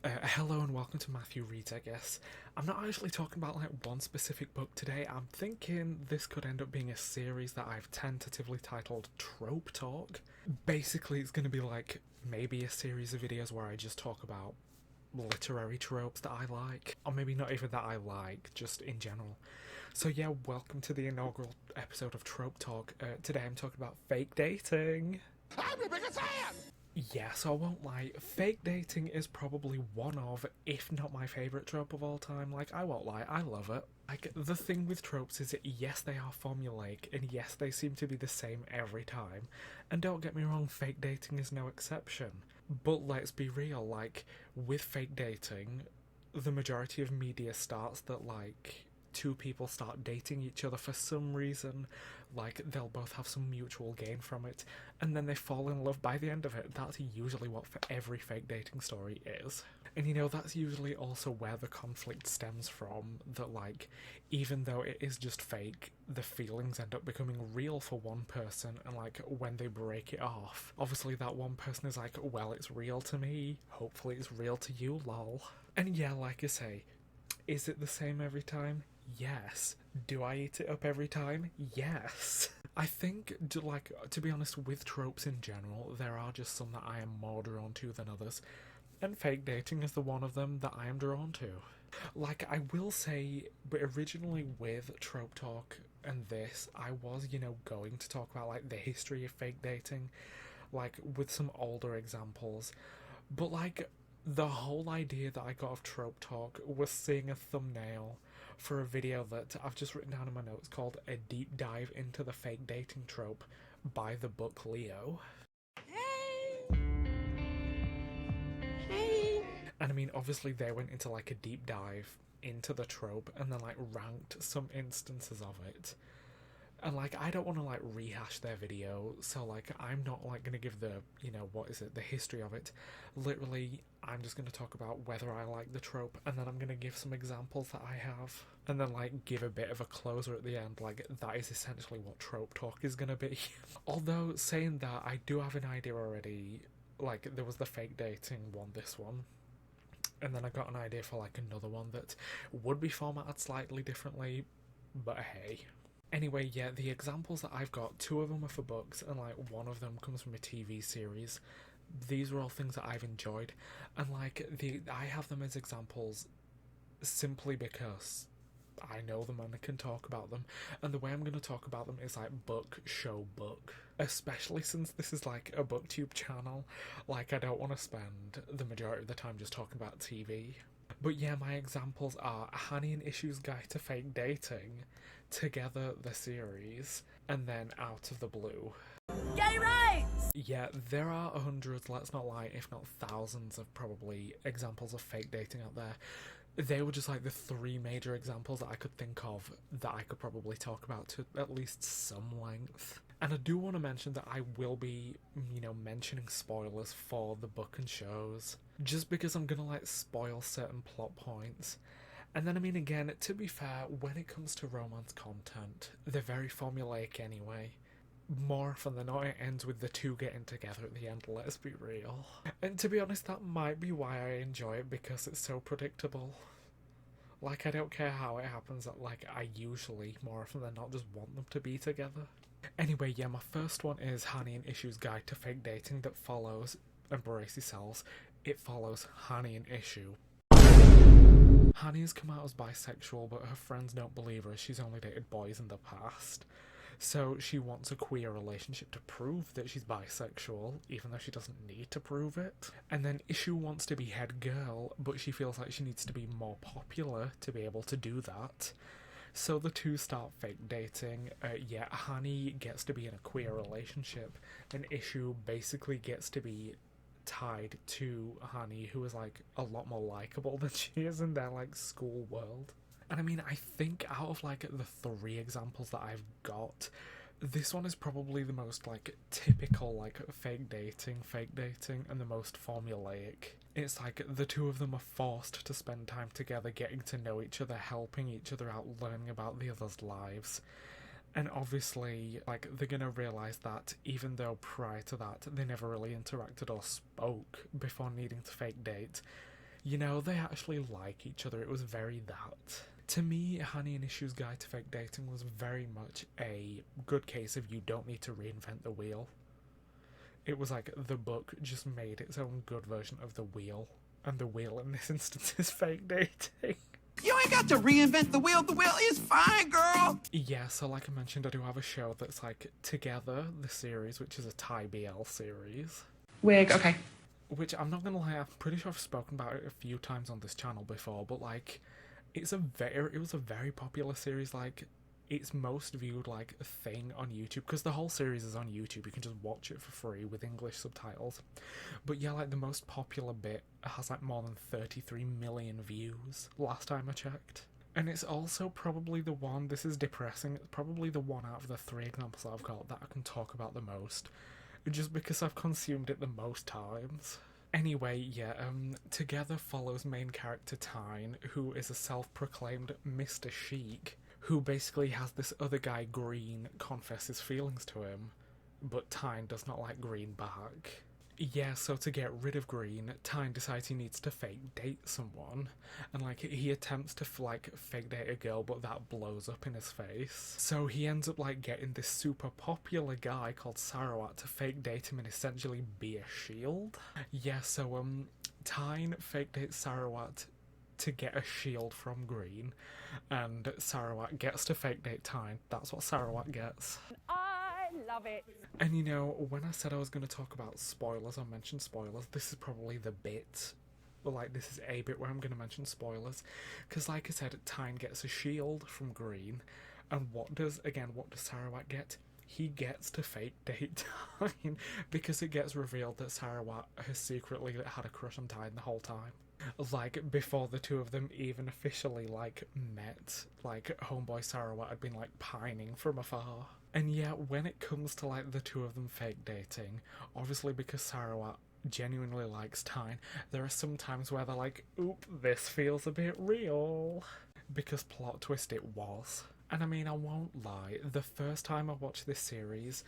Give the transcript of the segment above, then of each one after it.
Hello and welcome to Matthew Reads, I guess. I'm not actually talking about one specific book today. I'm thinking this could end up being a series that I've tentatively titled Trope Talk. Basically, it's going to be maybe a series of videos where I just talk about literary tropes that I like, or maybe not even that I like, just in general. So yeah, welcome to the inaugural episode of Trope Talk. Today I'm talking about fake dating. I'm the biggest fan! Yeah, so I won't lie, fake dating is probably one of, if not my favourite trope of all time. I won't lie, I love it. The thing with tropes is that yes, they are formulaic, and yes, they seem to be the same every time. And don't get me wrong, fake dating is no exception. But let's be real, with fake dating, the majority of media starts that, two people start dating each other for some reason, they'll both have some mutual gain from it, and then they fall in love by the end of it. That's usually what for every fake dating story is. And that's usually also where the conflict stems from, that even though it is just fake, the feelings end up becoming real for one person, and when they break it off, obviously that one person is well, it's real to me, hopefully it's real to you, lol. And yeah, like I say, is it the same every time? Yes. Do I eat it up every time? Yes. I think, to be honest, with tropes in general, there are just some that I am more drawn to than others, and fake dating is the one of them that I am drawn to. I will say, but originally with Trope Talk and this, I was, going to talk about, the history of fake dating, with some older examples, but, the whole idea that I got of Trope Talk was seeing a thumbnail for a video that I've just written down in my notes called A Deep Dive into the Fake Dating Trope by the book Leo. Hey! Hey! And I mean, obviously they went into a deep dive into the trope and then ranked some instances of it. And I don't want to rehash their video, so I'm not gonna give the, the history of it. Literally, I'm just gonna talk about whether I like the trope, and then I'm gonna give some examples that I have, and then give a bit of a closer at the end. That is essentially what Trope Talk is gonna be. Although saying that, I do have an idea already. There was the fake dating one, this one. And then I got an idea for another one that would be formatted slightly differently, but hey. Anyway, yeah, the examples that I've got, two of them are for books, and one of them comes from a TV series. These are all things that I've enjoyed, and I have them as examples simply because I know them and I can talk about them, and the way I'm going to talk about them is book, show, book. Especially since this is a booktube channel, I don't want to spend the majority of the time just talking about TV. But yeah, my examples are Honey and Issue's Guide to Fake Dating, Together the series, and then Out of the Blue. Gay rights! Yeah, there are hundreds, let's not lie, if not thousands of probably examples of fake dating out there. They were just the three major examples that I could think of that I could probably talk about to at least some length. And I do want to mention that I will be, mentioning spoilers for the book and shows, just because I'm gonna spoil certain plot points. And then, I mean, again, to be fair, when it comes to romance content, they're very formulaic anyway. More often than not, it ends with the two getting together at the end, let's be real. And to be honest, that might be why I enjoy it, because it's so predictable. I don't care how it happens, I usually, more often than not, just want them to be together. Anyway, yeah, my first one is Honey and Issue's Guide to Fake Dating that follows, and brace yourselves, it follows Honey and Issue. Honey has come out as bisexual, but her friends don't believe her as she's only dated boys in the past. So she wants a queer relationship to prove that she's bisexual, even though she doesn't need to prove it. And then Issue wants to be head girl, but she feels like she needs to be more popular to be able to do that. So the two start fake dating. Yeah, Honey gets to be in a queer relationship, and Issue basically gets to be tied to Honey, who is a lot more likable than she is in their school world. And I mean, I think out of the three examples that I've got, this one is probably the most typical fake dating, and the most formulaic. It's the two of them are forced to spend time together, getting to know each other, helping each other out, learning about the other's lives. And obviously, they're gonna realise that even though prior to that they never really interacted or spoke before needing to fake date, You know, they actually like each other. It was very that. To me, Honey and Issue's Guide to Fake Dating was very much a good case of you don't need to reinvent the wheel. It was like the book just made its own good version of the wheel, and the wheel in this instance is fake dating. You ain't got to reinvent the wheel is fine, girl! Yeah, so like I mentioned, I do have a show that's like Together, the series, which is a Thai BL series. Wig, okay. Which I'm not gonna lie, I'm pretty sure I've spoken about it a few times on this channel before, but like, it was a very popular series, like, its most viewed, like, thing on YouTube, because the whole series is on YouTube, you can just watch it for free with English subtitles. But yeah, like, the most popular bit has, like, more than 33 million views, last time I checked. And it's also probably the one, this is depressing, it's probably the one out of the 3 examples I've got that I can talk about the most, just because I've consumed it the most times. Anyway, yeah, Together follows main character Tyne, who is a self-proclaimed Mr. Chic, who basically has this other guy, Green, confess his feelings to him, but Tyne does not like Green back. Yeah, so to get rid of Green, Tyne decides he needs to fake date someone, and like he attempts to fake date a girl, but that blows up in his face. So he ends up like getting this super popular guy called Sarawat to fake date him and essentially be a shield. Yeah, so Tyne fake dates Sarawat to get a shield from Green, and Sarawat gets to fake date Tyne. That's what Sarawat gets. I love it. And you know, when I said I was going to talk about spoilers, I mentioned spoilers. This is probably the bit, like this is a bit where I'm going to mention spoilers, because like I said, Tyne gets a shield from Green, and what does Sarawat get? He gets to fake date Tyne, because it gets revealed that Sarawat has secretly had a crush on Tyne the whole time. Like, before the two of them even officially, like, met, like, homeboy Sarawat had been, like, pining from afar. And yeah, when it comes to, like, the two of them fake dating, obviously because Sarawat genuinely likes Tyne, there are some times where they're like, oop, this feels a bit real. Because plot twist, it was. And I mean, I won't lie, the first time I watched this series,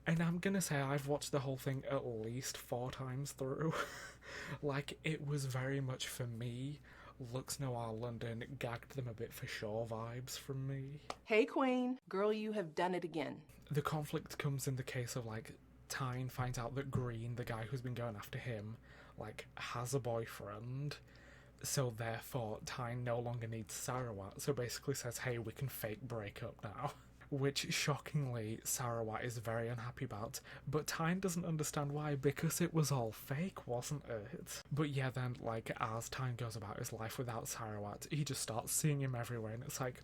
and I'm gonna say I've watched the whole thing at least 4 times through. Like, it was very much for me, Lux Noir London gagged them a bit for sure vibes from me. Hey, Queen. Girl, you have done it again. The conflict comes in the case of, like, Tyne finds out that Green, the guy who's been going after him, like, has a boyfriend. So therefore, Tyne no longer needs Sarawat, so basically says, hey, we can fake break up now. Which, shockingly, Sarawat is very unhappy about, but Tyne doesn't understand why, because it was all fake, wasn't it? But yeah, then, like, as Tyne goes about his life without Sarawat, he just starts seeing him everywhere, and it's like,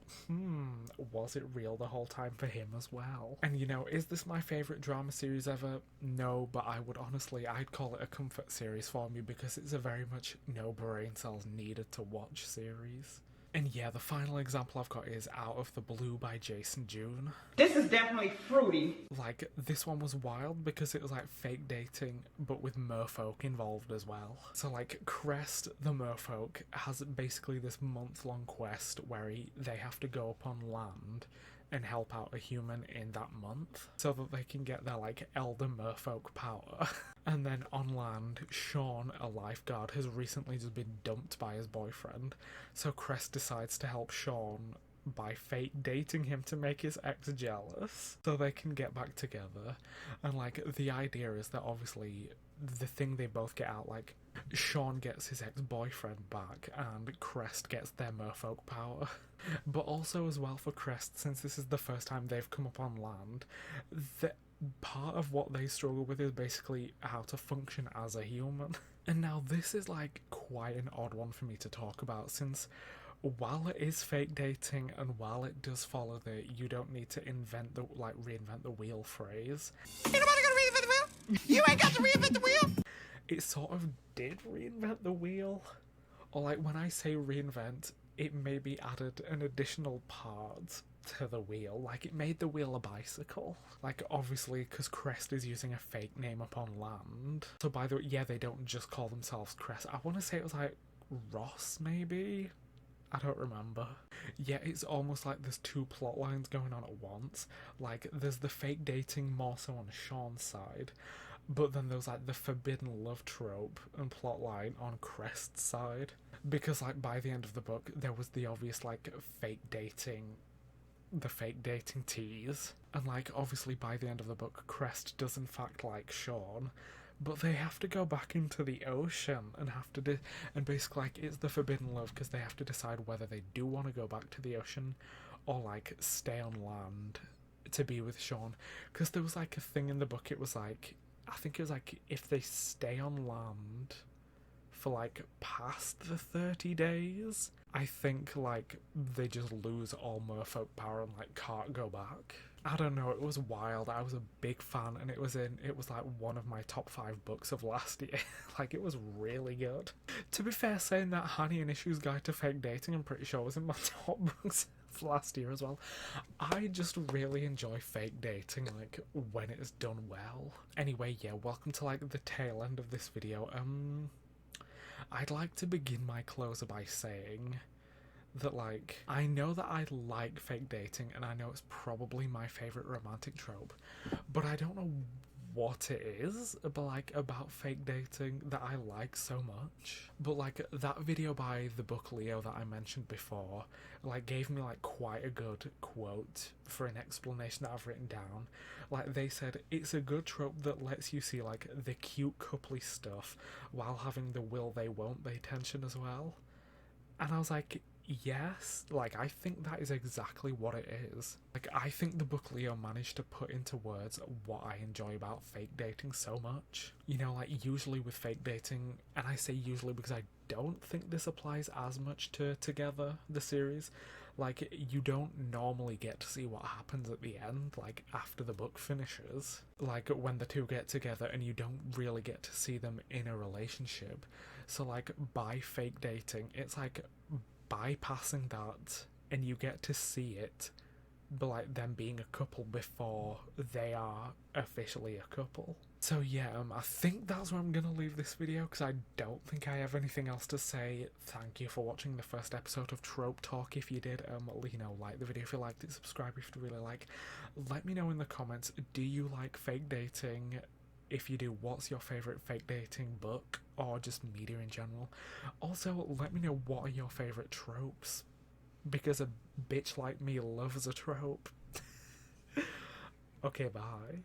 was it real the whole time for him as well? And you know, is this my favourite drama series ever? No, but I'd call it a comfort series for me, because it's a very much no brain cells needed to watch series. And yeah, the final example I've got is Out of the Blue by Jason June. This is definitely fruity. Like, this one was wild because it was like fake dating, but with merfolk involved as well. So like, Crest, the merfolk, has basically this month-long quest where they have to go up on land and help out a human in that month so that they can get their like elder merfolk power. And then on land, Sean, a lifeguard, has recently just been dumped by his boyfriend, so Crest decides to help Sean by fake dating him to make his ex jealous so they can get back together. And like, the idea is that obviously the thing they both get out, like, Sean gets his ex-boyfriend back and Crest gets their merfolk power. But also as well for Crest, since this is the first time they've come up on land, the part of what they struggle with is basically how to function as a human. And now this is like quite an odd one for me to talk about, since while it is fake dating and while it does follow the you don't need to reinvent the wheel phrase, Ain't nobody gonna reinvent the wheel? You ain't got to reinvent the wheel? it sort of did reinvent the wheel. Or like, when I say reinvent, it maybe added an additional part to the wheel. Like, it made the wheel a bicycle. Like, obviously, because Crest is using a fake name upon land. So by the way, yeah, they don't just call themselves Crest. I want to say it was like Ross, maybe? I don't remember. Yeah, it's almost like there's 2 plot lines going on at once. Like, there's the fake dating more so on Sean's side, But then there was like the forbidden love trope and plotline on Crest's side. Because like by the end of the book there was the obvious like fake dating tease. And like obviously by the end of the book Crest does in fact like Sean, but they have to go back into the ocean and have to and basically like it's the forbidden love because they have to decide whether they do want to go back to the ocean or like stay on land to be with Sean. Because there was like a thing in the book, it was like, I think it was like if they stay on land for like past the 30 days, I think like they just lose all merfolk power and like can't go back. I don't know, it was wild. I was a big fan, and it was like one of my top 5 books of last year. Like it was really good. To be fair, saying that, Honey and Issue's Guide to Fake Dating I'm pretty sure was in my top books of last year as well. I just really enjoy fake dating, like when it is done well. Anyway, yeah, welcome to like the tail end of this video. I'd like to begin my closer by saying that like I know that I like fake dating and I know it's probably my favourite romantic trope, but I don't know what it is about fake dating that I like so much. But like that video by the book Leo that I mentioned before like gave me like quite a good quote for an explanation that I've written down. Like they said it's a good trope that lets you see like the cute coupley stuff while having the will they won't they tension as well. And I was like, yes, like I think that is exactly what it is. Like I think the book Leo managed to put into words what I enjoy about fake dating so much. You know, like usually with fake dating, and I say usually because I don't think this applies as much to Together, the series, like you don't normally get to see what happens at the end, like after the book finishes, like when the two get together, and you don't really get to see them in a relationship. So like by fake dating, it's like bypassing that and you get to see it, but like them being a couple before they are officially a couple. So yeah, I think that's where I'm gonna leave this video because I don't think I have anything else to say. Thank you for watching the first episode of Trope Talk. If you did, you know, like the video if you liked it, subscribe if you really like. Let me know in the comments, do you like fake dating? If you do, what's your favourite fake dating book, or just media in general? Also, let me know what are your favourite tropes, because a bitch like me loves a trope. Okay, bye.